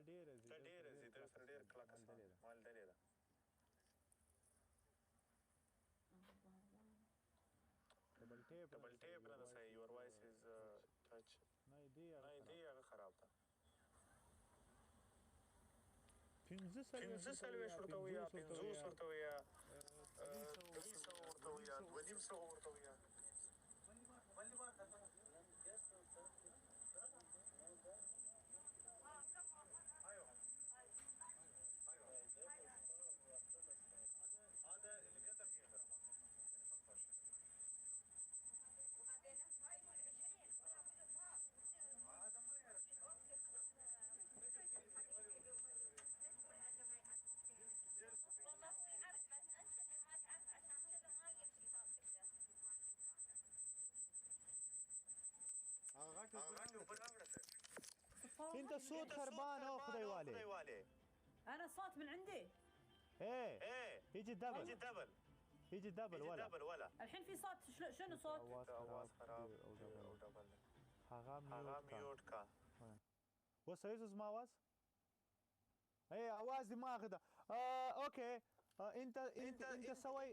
ډېره زیاته سره ډېر کلک مال ډلې ده ډبل ټیپ نه ده صحیح your voice is touch نه دی هغه خراب ده 45 ورته ویا 50 ورته ویا 300 ورته ویا 250 ورته ویا هذا اللي كتب 100 درهم يعني 15 هذا ما يعرف والله هو يعرف بس انت اللي ما تعرف عشان كذا ما يمشي هكذا. انت الصوت خربان خذي والي. انا الصوت من عندي. ايه يجي الدبل ولا الحين في صوت شنو صوت؟ आवाज خراب او دبل هغه ميوت کا وسيزوز ما आवाज ايه आवाज دماغ ده اوكي انت سوي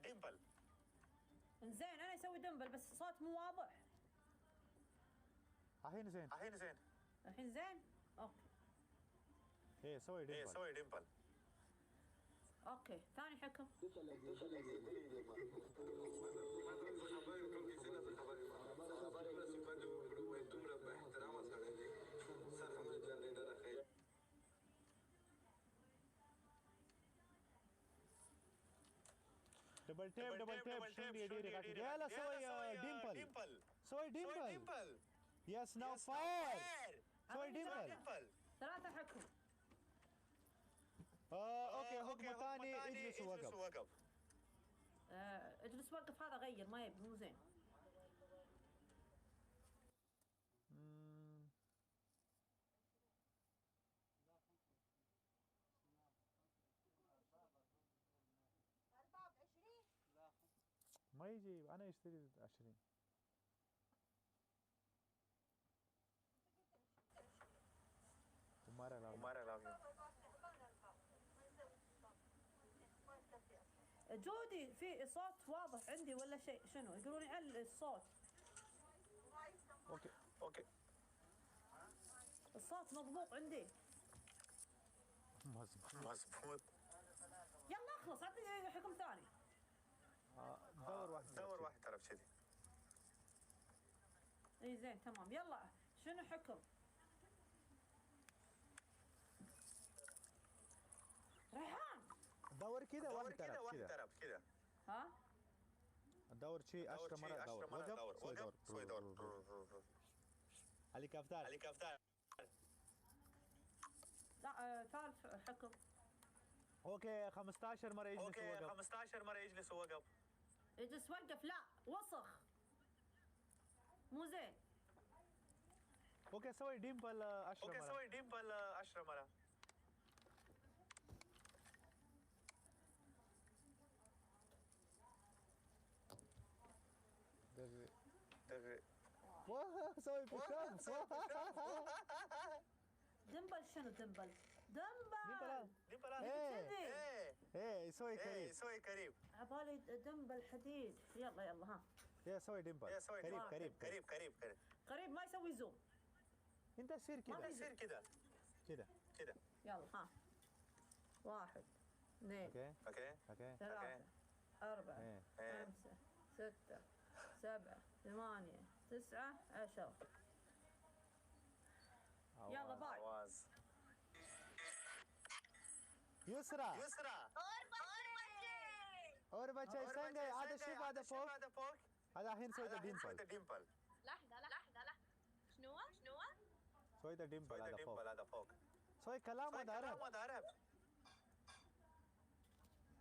ديمبل انزين انا اسوي دمبل بس الصوت مو واضح. الحين زين الحين زين اوكي. ايه سوي ديمبل اوكي ثاني حكم. دبل تيب شندي ديري غادي يلا سوي ديمبل يس ناو فاير سوي ديمبل 3 حكم. اوكي حكم ثاني اجلس ووقف. اجلس وقف هذا غير ما يبي مو زين. ما يجي انا اشتري 20. ومارا لاغي جودي في صوت واضح عندي ولا شيء شنو يقولون يعلي الصوت. اوكي الصوت مضبوط عندي. مظبوط يلا اخلص عطني حكم ثاني. دور واحد طرف كذي. اي زين تمام يلا شنو حكم؟ ريحان دور كذا واحد طرف كذا. ها؟ الدور شيء 10 مرات دور وقف سوي دور علي كافتار لا ثالث حكم. اوكي 15 مرة يجلس ووقف. يجلس وقف لا وسخ مو زين. اوكي سوي ديمبل 10 مرة. دغ واه سوي بوشاب دمبل شنو دمبل ايه سوي كريم عبالي دمبل حديد. يلا ها يا سوي ديمبل قريب ما يسوي زوم. انت سير كذا يلا ها 1 2 اوكي 3 4 5 6 7 8 9 10. يلا باي. يسرى और बच्चे संगे هذا شوف هذا فوق هذا الحين سوي ذا ديمبل. لحظة شنو؟ سوي ذا ديمبل هذا فوق. سوي كلام عرب.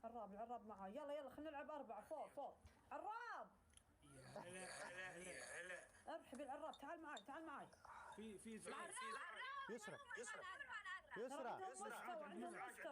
العراب معاي. يلا خلينا نلعب 4 فوق عراب. هلا ارحب العراب تعال معاي. في يسرى عندهم مستوى